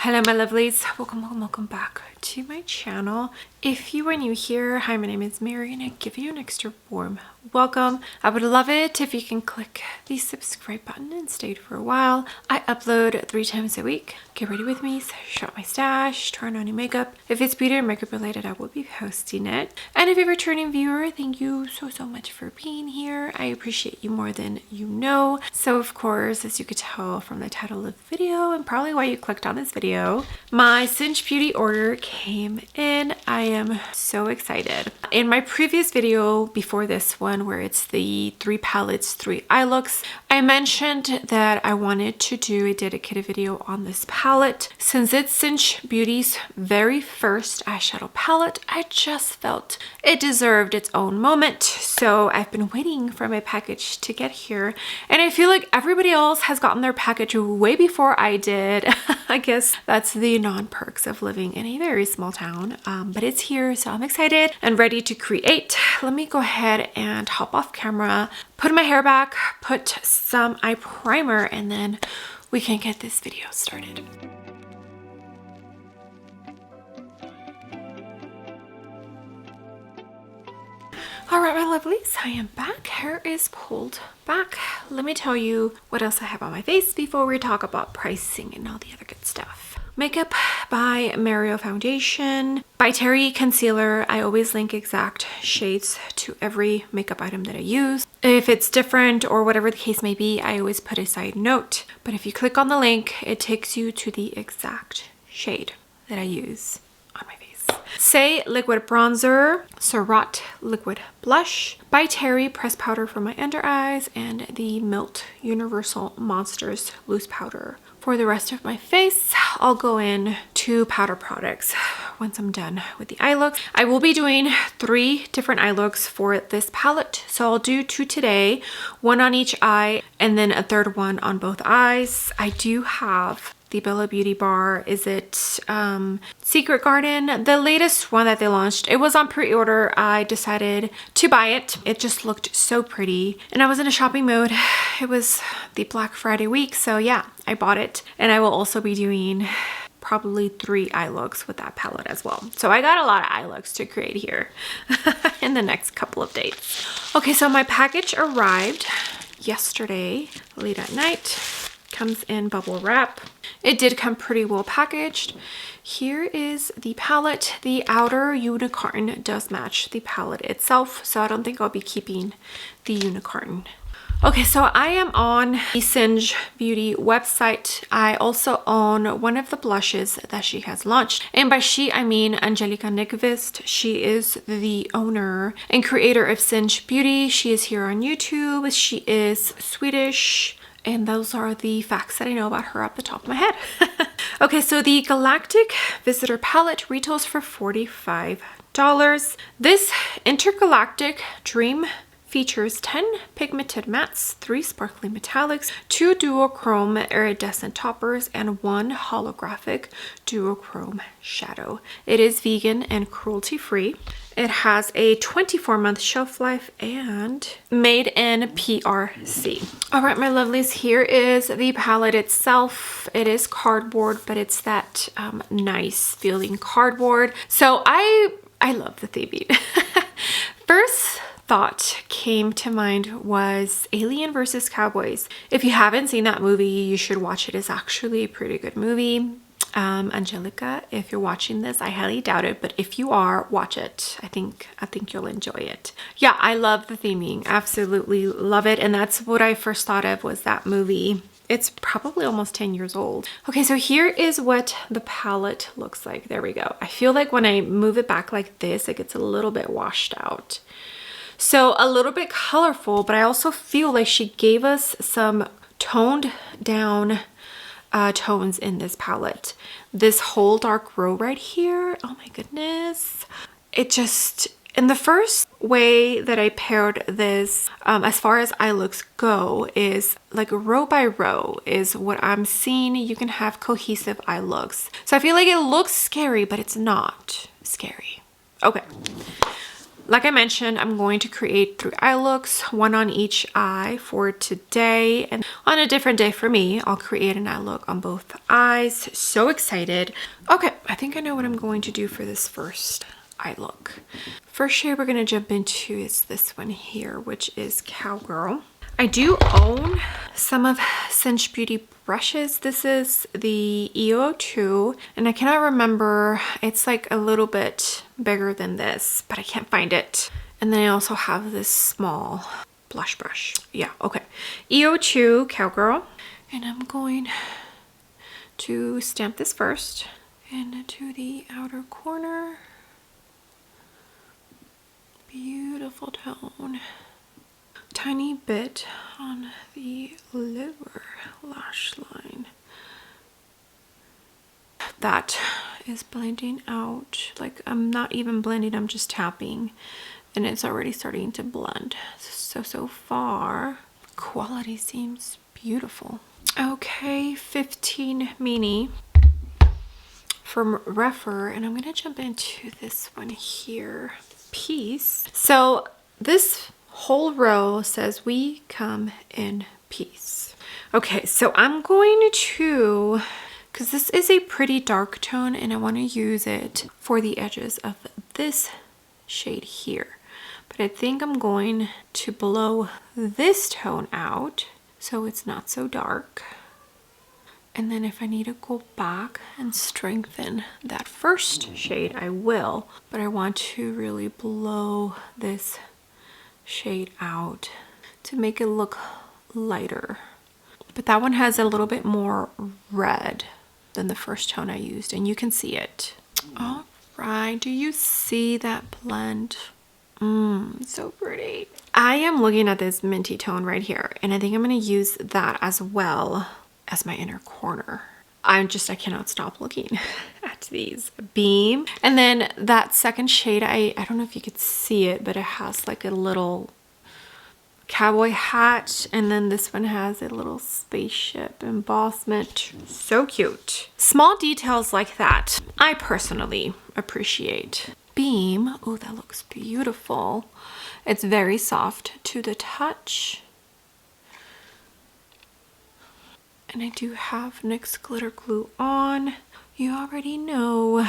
Hello my lovelies, welcome back to my channel. If you are new here, hi, my name is Mary and I give you an extra warm welcome. I would love it if you can click the subscribe button and stay for a while. I upload 3 times a week. Get ready with me, shop my stash, turn on your makeup. If it's beauty or makeup related, I will be posting it. And if you're a returning viewer, thank you so much for being here. I appreciate you more than you know. So of course, as you could tell from the title of the video and probably why you clicked on this video, my Singe Beauty order came in. I am so excited. In my previous video before this one, where it's the 3 palettes, 3 eye looks, I mentioned that I wanted to do a dedicated video on this palette. Since it's Singe Beauty's very first eyeshadow palette, I just felt it deserved its own moment. So I've been waiting for my package to get here, and I feel like everybody else has gotten their package way before I did. I guess that's the non-perks of living in a very small town, but it's here, so I'm excited and ready to create. Let me go ahead and hop off camera, put my hair back, put some eye primer, and then we can get this video started. All right, my lovelies, I am back. Hair is pulled back. Let me tell you what else I have on my face before we talk about pricing and all the other good stuff. Makeup by Mario Foundation. By Terry Concealer. I always link exact shades to every makeup item that I use. If it's different or whatever the case may be, I always put a side note. But if you click on the link, it takes you to the exact shade that I use on my face. Say Liquid Bronzer, Surratt Liquid Blush, by Terry Press Powder for my under eyes, and the Melt Universal Monsters Loose Powder. For the rest of my face, I'll go in to powder products once I'm done with the eye looks. I will be doing 3 different eye looks for this palette. So I'll do 2 today, 1 on each eye, and then a 3rd one on both eyes. I do have the Bella Beauty bar. Is it Secret Garden? The latest one that they launched. It was on pre-order. I decided to buy it. It just looked so pretty and I was in a shopping mode. It was the Black Friday week, so yeah, I bought it. And I will also be doing probably 3 eye looks with that palette as well. So I got a lot of eye looks to create here in the next couple of days. Okay, so my package arrived yesterday late at night. Comes in bubble wrap. It did come pretty well packaged. Here is the palette. The outer unicorn does match the palette itself, so I don't think I'll be keeping the unicorn. Okay, so I am on the Singe Beauty website. I also own one of the blushes that she has launched. And by she, I mean Angelica Nyqvist. She is the owner and creator of Singe Beauty. She is here on YouTube. She is Swedish. And those are the facts that I know about her off the top of my head. Okay, so the Galactic Visitor palette retails for $45. This Intergalactic Dream features 10 pigmented mattes, 3 sparkly metallics, 2 duochrome iridescent toppers, and 1 holographic duochrome shadow. It is vegan and cruelty-free. It has a 24-month shelf life and made in PRC. All right, my lovelies, here is the palette itself. It is cardboard, but it's that nice feeling cardboard. So I love the theming. First thought came to mind was Alien vs. Cowboys. If you haven't seen that movie, you should watch it. It's actually a pretty good movie. Angelica, if you're watching this, I highly doubt it, but if you are, watch it. I think you'll enjoy it. Yeah, I love the theming. Absolutely love it. And that's what I first thought of, was that movie. It's probably almost 10 years old. Okay, so here is what the palette looks like. There we go. I feel like when I move it back like this, it gets a little bit washed out. So a little bit colorful, but I also feel like she gave us some toned down tones in this palette. This whole dark row right here, oh my goodness. It just, in the first way that I paired this, as far as eye looks go, is like row by row is what I'm seeing. You can have cohesive eye looks. So I feel like it looks scary, but it's not scary. Okay. like I mentioned, I'm going to create 3 eye looks, 1 on each eye for today, and on a different day for me, I'll create an eye look on both eyes. So excited. Okay, I think I know what I'm going to do for this first eye look. First shade we're going to jump into is this one here, which is Cowgirl. I do own some of Singe Beauty brushes. This is the EO2, and I cannot remember, it's like a little bit bigger than this, but I can't find it. And then I also have this small blush brush. Yeah, okay. EO2 Cowgirl. And I'm going to stamp this first into the outer corner. Beautiful tone. Tiny bit on the lower lash line. That is blending out. Like, I'm not even blending, I'm just tapping, and it's already starting to blend. So far, quality seems beautiful. Okay, 15 Mini from Refer, and I'm gonna jump into this one here, Peace. So this whole row says we come in peace. Okay, so I'm going to, because this is a pretty dark tone and I want to use it for the edges of this shade here. But I think I'm going to blow this tone out so it's not so dark. And then if I need to go back and strengthen that first shade, I will. But I want to really blow this shade out to make it look lighter. But that one has a little bit more red than the first tone I used, and you can see it. All right, do you see that blend? So pretty. I am looking at this minty tone right here, and I think I'm going to use that as well as my inner corner. I cannot stop looking at these. Beam. And then that second shade, I don't know if you could see it, but it has like a little cowboy hat, and then this one has a little spaceship embossment. So cute. Small details like that I personally appreciate. Beam. Oh, that looks beautiful. It's very soft to the touch. And I do have NYX glitter glue on. You already know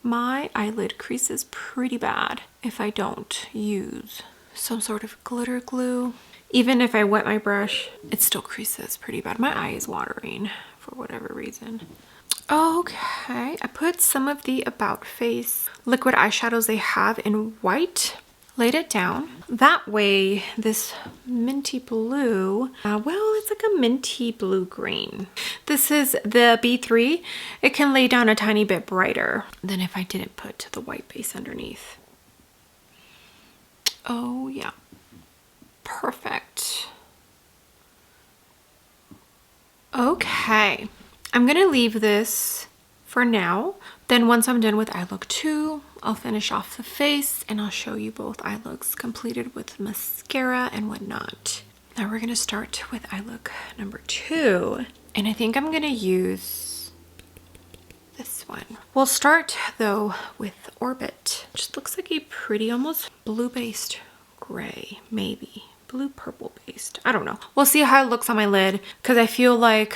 my eyelid creases pretty bad if I don't use some sort of glitter glue. Even if I wet my brush, it still creases pretty bad. My eye is watering for whatever reason. Okay, I put some of the About Face liquid eyeshadows they have in white. Laid it down. That way, this minty blue, well, it's like a minty blue green. This is the B3. It can lay down a tiny bit brighter than if I didn't put the white base underneath. Oh yeah, perfect. Okay, I'm gonna leave this for now. Then once I'm done with eye look 2, I'll finish off the face and I'll show you both eye looks completed with mascara and whatnot. Now we're gonna start with eye look number 2. And I think I'm gonna use this one. We'll start though with Orbit. Just looks like a pretty, almost blue-based gray, maybe. Blue-purple based. I don't know. We'll see how it looks on my lid, because I feel like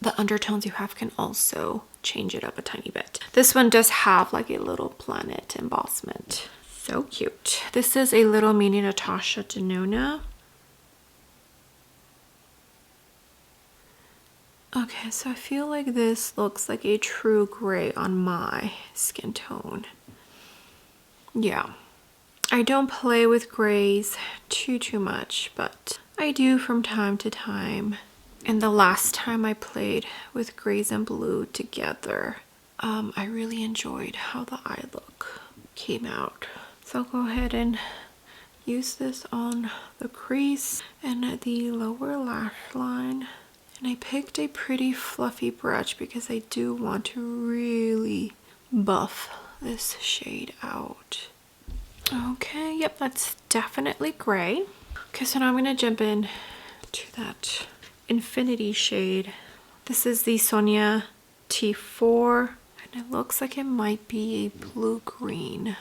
the undertones you have can also change it up a tiny bit. This one does have like a little planet embossment. So cute. This is a little mini Natasha Denona. Okay, so I feel like this looks like a true gray on my skin tone. Yeah. I don't play with grays too much, but I do from time to time. And the last time I played with grays and blue together, I really enjoyed how the eye look came out. So I'll go ahead and use this on the crease and at the lower lash line. And I picked a pretty fluffy brush because I do want to really buff this shade out. Okay, yep, that's definitely gray. Okay, so now I'm gonna jump in to that Infinity shade. This is the Sonia T4, and it looks like it might be a blue-green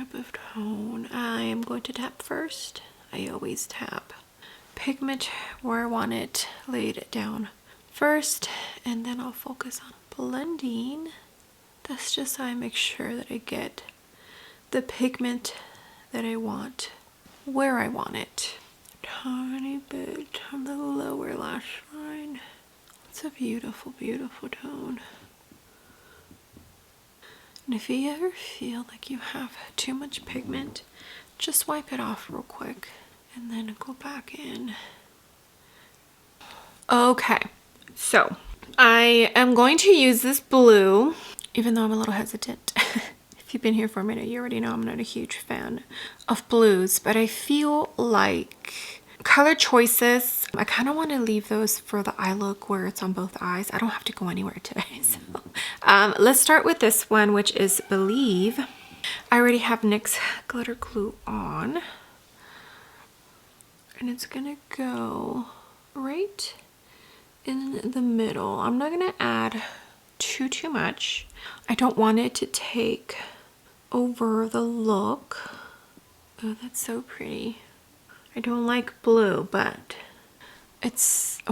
type of tone. I am going to tap first. I always tap pigment where I want it laid down first, and then I'll focus on blending. That's just how I make sure that I get the pigment that I want where I want it. Tiny bit on the lower lash line. It's a beautiful, beautiful tone. And if you ever feel like you have too much pigment, just wipe it off real quick and then go back in. Okay, so I am going to use this blue, even though I'm a little hesitant. If you've been here for a minute, you already know I'm not a huge fan of blues, but I feel like color choices, I kind of want to leave those for the eye look where it's on both eyes. I don't have to go anywhere today. So let's start with this one, which is Believe. I already have NYX glitter glue on, and it's gonna go right in the middle. I'm not gonna add too much. I don't want it to take over the look. Oh, that's so pretty. I don't like blue, but it's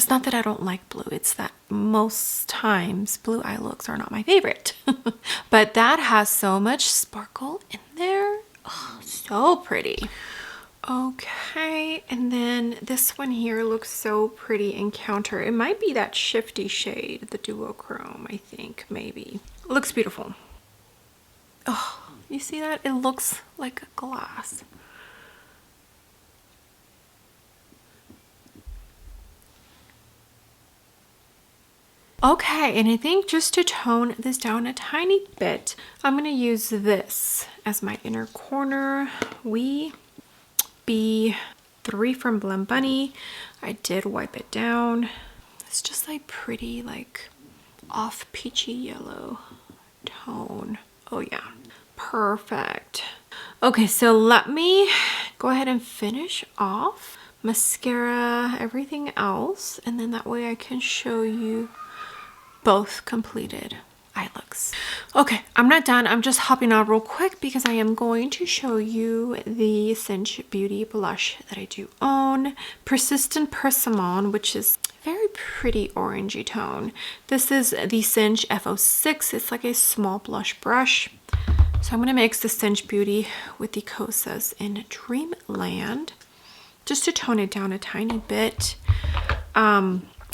not that I don't like blue, it's that most times blue eye looks are not my favorite. But that has so much sparkle in there. Oh, so pretty. Okay, and then this one here looks so pretty in Counter. It might be that shifty shade, the duochrome, I think, maybe. It looks beautiful. Oh, you see that? It looks like a glass. Okay, and I think just to tone this down a tiny bit, I'm going to use this as my inner corner. B3 from Blend Bunny. I did wipe it down. It's just like pretty, like off peachy yellow tone. Oh yeah, perfect. Okay, so let me go ahead and finish off mascara, everything else, and then that way I can show you both completed eye looks. Okay, I'm not done. I'm just hopping on real quick because I am going to show you the Singe Beauty blush that I do own. Persistent Persimmon, which is very pretty orangey tone. This is the Singe F06. It's like a small blush brush. So I'm going to mix the Singe Beauty with the Kosas in Dreamland just to tone it down a tiny bit.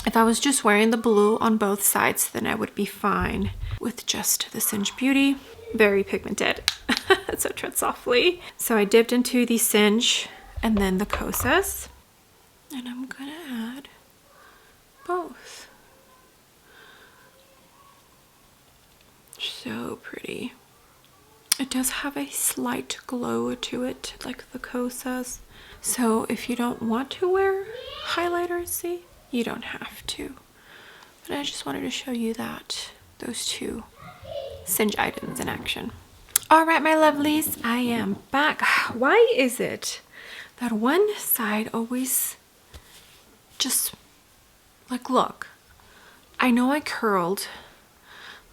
If I was just wearing the blue on both sides, then I would be fine with just the Singe Beauty. Very pigmented, so tread softly. So I dipped into the Singe and then the Kosas, and I'm gonna add both. So pretty. It does have a slight glow to it, like the Kosas. So if you don't want to wear highlighter, see? You don't have to, but I just wanted to show you that those two Singe items in action. All right, my lovelies, I am back. Why is it that one side always just like, look, I know I curled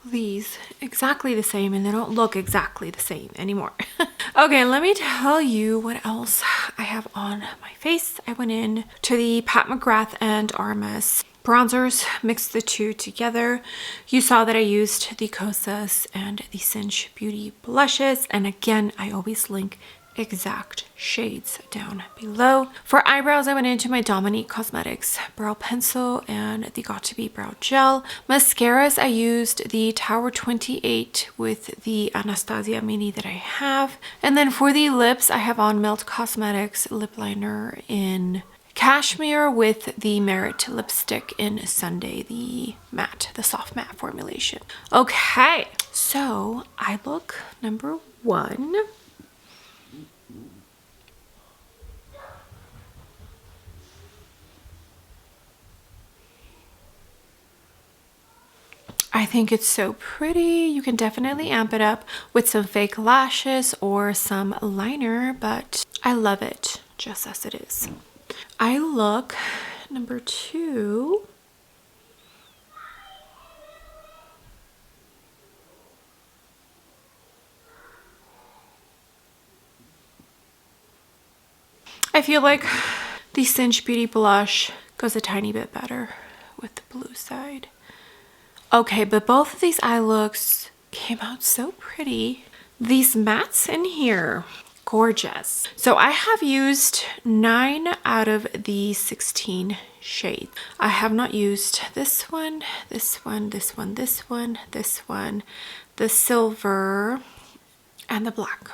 these exactly the same and they don't look exactly the same anymore. Okay, let me tell you what else I have on my face. I went in to the Pat McGrath and Armas bronzers, mixed the two together. You saw that I used the Kosas and the Singe Beauty blushes, and again, I always link exact shades down below. For eyebrows, I went into my Dominique Cosmetics brow pencil and the Got To Be brow gel. Mascaras, I used the Tower 28 with the Anastasia mini that I have. And then for the lips, I have on Melt Cosmetics lip liner in Cashmere with the Merit lipstick in Sunday, the matte, the soft matte formulation. Okay, so eye look number one. I think it's so pretty. You can definitely amp it up with some fake lashes or some liner, but I love it just as it is. Eye look number two. I feel like the Singe Beauty blush goes a tiny bit better with the blue side. Okay, but both of these eye looks came out so pretty. These mattes in here, gorgeous. So I have used 9 out of the 16 shades. I have not used this one, this one, this one, this one, this one, the silver, and the black.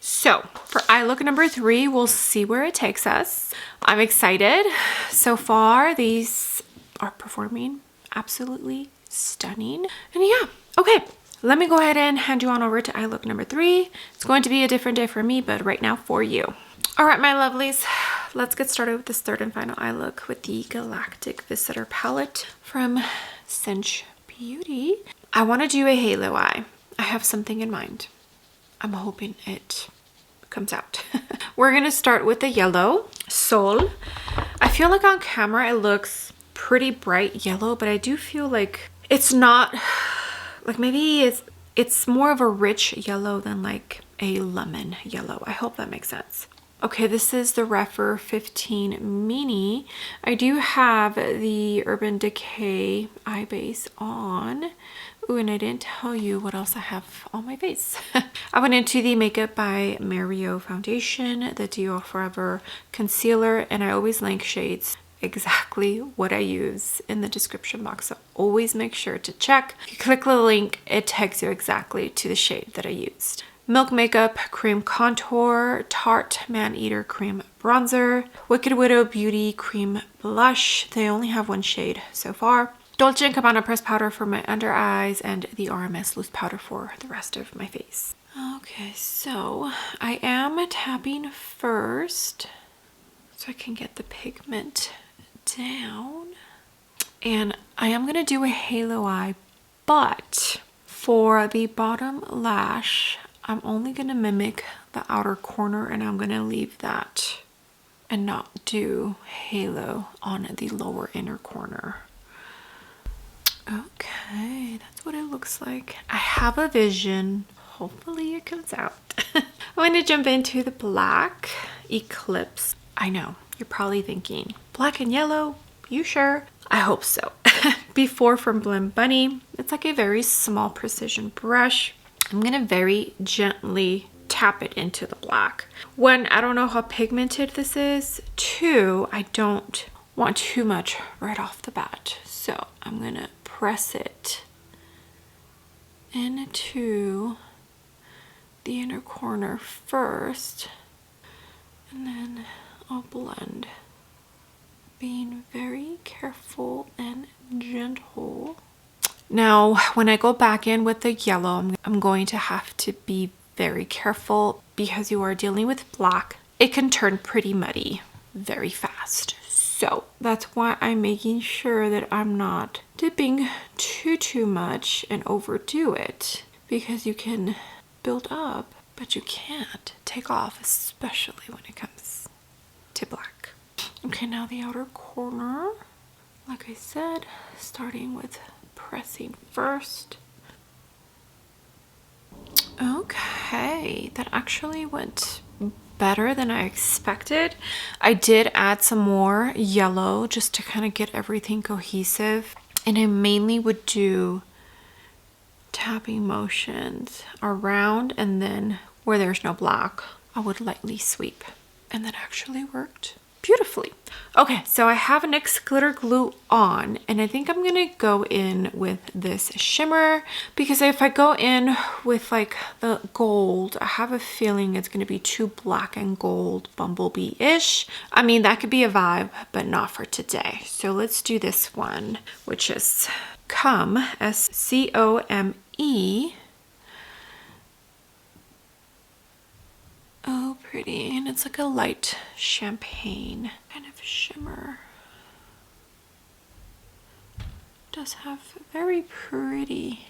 So for eye look number 3, we'll see where it takes us. I'm excited. So far, these are performing absolutely stunning. And yeah, okay. Let me go ahead and hand you on over to eye look number 3. It's going to be a different day for me, but right now for you. All right, my lovelies, let's get started with this third and final eye look with the Galactic Visitor palette from Singe Beauty. I want to do a halo eye. I have something in mind. I'm hoping it comes out. We're going to start with the yellow, Sol. I feel like on camera it looks pretty bright yellow, but I do feel like it's not... Like maybe it's more of a rich yellow than like a lemon yellow. I hope that makes sense. Okay, this is the Refer 15 Mini. I do have the Urban Decay eye base on. Ooh, and I didn't tell you what else I have on my face. I went into the Makeup by Mario foundation, the Dior Forever concealer, and I always link shades exactly what I use in the description box, so always make sure to check. If you click the link, it takes you exactly to the shade that I used. Milk Makeup Cream Contour, Tarte Man Eater Cream Bronzer, Wicked Widow Beauty Cream Blush. They only have one shade so far. Dolce & Gabbana Pressed Powder for my under eyes, and the RMS Loose Powder for the rest of my face. Okay, so I am tapping first so I can get the pigment down, and I am gonna do a halo eye, but for the bottom lash I'm only gonna mimic the outer corner, and I'm gonna leave that and not do halo on the lower inner corner. Okay, that's what it looks like. I have a vision, hopefully it comes out. I'm gonna jump into the black Eclipse. I know, you're probably thinking, black and yellow, you sure? I hope so. Before from Blend Bunny. It's like a very small precision brush. I'm gonna very gently tap it into the black. One, I don't know how pigmented this is. Two, I don't want too much right off the bat. So I'm gonna press it into the inner corner first, and then I'll blend, being very careful and gentle. Now, when I go back in with the yellow, I'm going to have to be very careful because you are dealing with black. It can turn pretty muddy very fast. So that's why I'm making sure that I'm not dipping too much and overdo it, because you can build up, but you can't take off, especially when it comes to black. Okay, now the outer corner, like I said, starting with pressing first. Okay, that actually went better than I expected. I did add some more yellow just to kind of get everything cohesive, and I mainly would do tapping motions around, and then where there's no black, I would lightly sweep, and that actually worked beautifully. Okay, so I have NYX glitter glue on, and I think I'm gonna go in with this shimmer, because if I go in with like the gold, I have a feeling it's gonna be too black and gold bumblebee-ish. I mean, that could be a vibe, but not for today. So let's do this one, which is Come, S-C-O-M-E. Oh, pretty. And it's like a light champagne kind of shimmer. It does have very pretty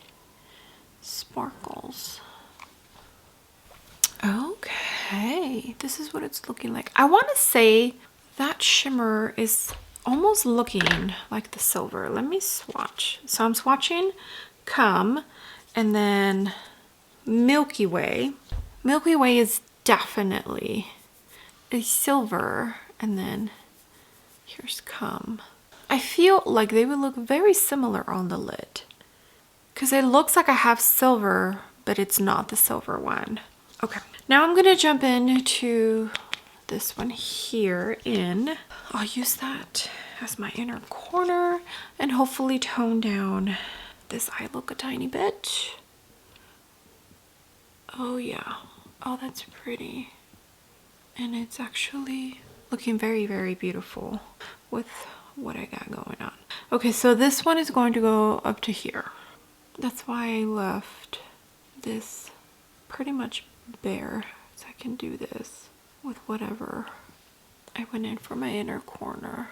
sparkles. Okay, this is what it's looking like. I want to say that shimmer is almost looking like the silver. Let me swatch. So I'm swatching Come, and then Milky Way. Milky Way is definitely a silver, and then here's Come. I feel like they would look very similar on the lid because it looks like I have silver, but it's not the silver one. Okay, now I'm gonna jump into this one here I'll use that as my inner corner and hopefully tone down this eye look a tiny bit. Oh yeah, oh that's pretty. And it's actually looking very, very beautiful with what I got going on. Okay, so this one is going to go up to here. That's why I left this pretty much bare, so I can do this with whatever I went in for my inner corner.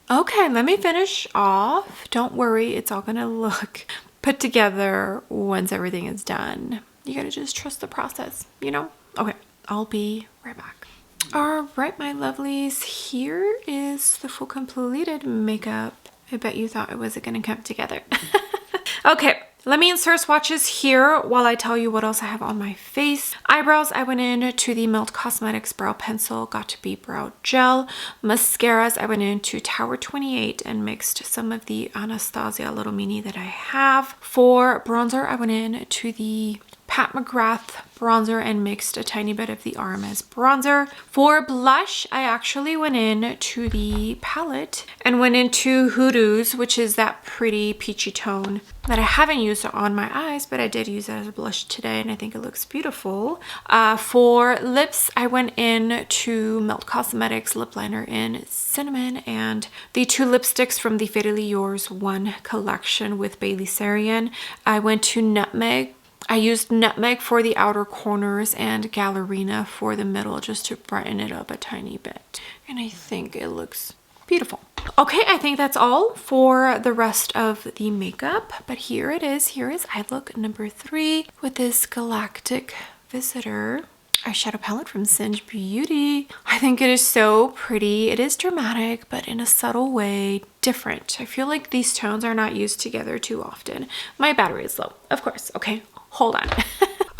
Okay, let me finish off. Don't worry, it's all gonna look put together once everything is done. You gotta just trust the process, you know? Okay, I'll be right back. All right, my lovelies, here is the full completed makeup. I bet you thought it wasn't gonna come together. Okay, let me insert swatches here while I tell you what else I have on my face. Eyebrows, I went in to the Melt Cosmetics Brow Pencil, Got to Be Brow Gel. Mascaras, I went into Tower 28 and mixed some of the Anastasia Little Mini that I have. For bronzer, I went in to the Pat McGrath bronzer and mixed a tiny bit of the RMS bronzer. For blush, I actually went in to the palette and went into Hoodoo's, which is that pretty peachy tone that I haven't used on my eyes, but I did use it as a blush today and I think it looks beautiful. For lips, I went in to Melt Cosmetics lip liner in Cinnamon and the two lipsticks from the Fatally Yours One collection with Bailey Sarian. I went to Nutmeg. I used Nutmeg for the outer corners and Gallerina for the middle just to brighten it up a tiny bit. And I think it looks beautiful. Okay, I think that's all for the rest of the makeup. But here it is. Here is eye look number 3 with this Galactic Visitor eyeshadow palette from Singe Beauty. I think it is so pretty. It is dramatic, but in a subtle way, different. I feel like these tones are not used together too often. My battery is low, of course. Okay, hold on.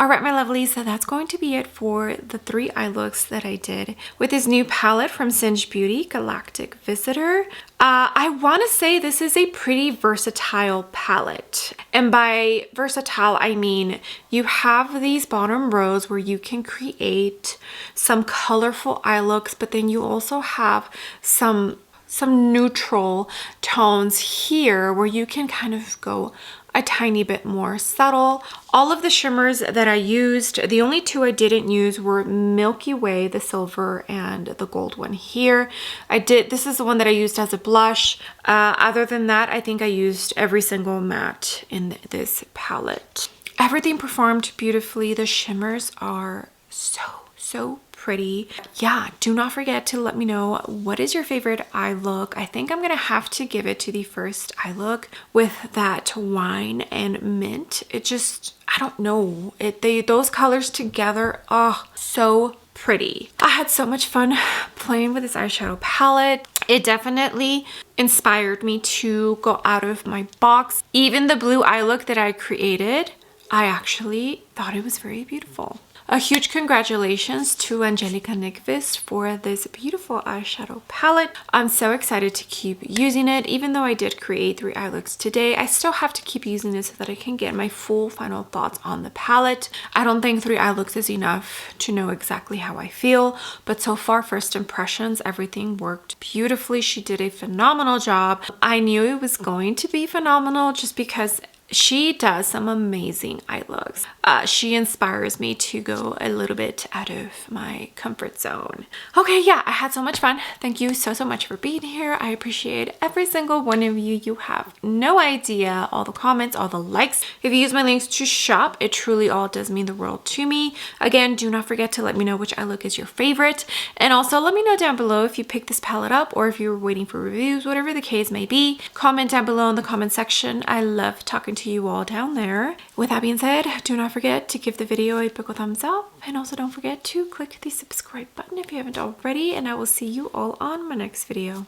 All right, my lovelies, so that's going to be it for the 3 eye looks that I did with this new palette from Singe Beauty Galactic Visitor. I want to say this is a pretty versatile palette. And by versatile, I mean you have these bottom rows where you can create some colorful eye looks, but then you also have some neutral tones here where you can kind of go a tiny bit more subtle. All of the shimmers that I used, the only 2 I didn't use were Milky Way, the silver, and the gold one here. This is the one that I used as a blush. Other than that, I think I used every single matte in this palette. Everything performed beautifully. The shimmers are so pretty. Yeah, do not forget to let me know what is your favorite eye look. I think I'm gonna have to give it to the first eye look with that wine and mint. It just, I don't know, those colors together, oh, so pretty. I had so much fun playing with this eyeshadow palette. It definitely inspired me to go out of my box. Even the blue eye look that I created, I actually thought it was very beautiful. A huge congratulations to Angelica Nyqvist for this beautiful eyeshadow palette. I'm so excited to keep using it. Even though I did create 3 eye looks today, I still have to keep using it so that I can get my full final thoughts on the palette. I don't think 3 eye looks is enough to know exactly how I feel, but so far, first impressions, everything worked beautifully. She did a phenomenal job. I knew it was going to be phenomenal just because she does some amazing eye looks. She inspires me to go a little bit out of my comfort zone. Okay, yeah, I had so much fun. Thank you so much for being here. I appreciate every single one of you. You have no idea. All the comments, all the likes. If you use my links to shop, it truly all does mean the world to me. Again, do not forget to let me know which eye look is your favorite. And also let me know down below if you picked this palette up or if you were waiting for reviews, whatever the case may be. Comment down below in the comment section. I love talking to you all down there. With that being said, do not forget to give the video a big thumbs up, and also don't forget to click the subscribe button if you haven't already, and I will see you all on my next video.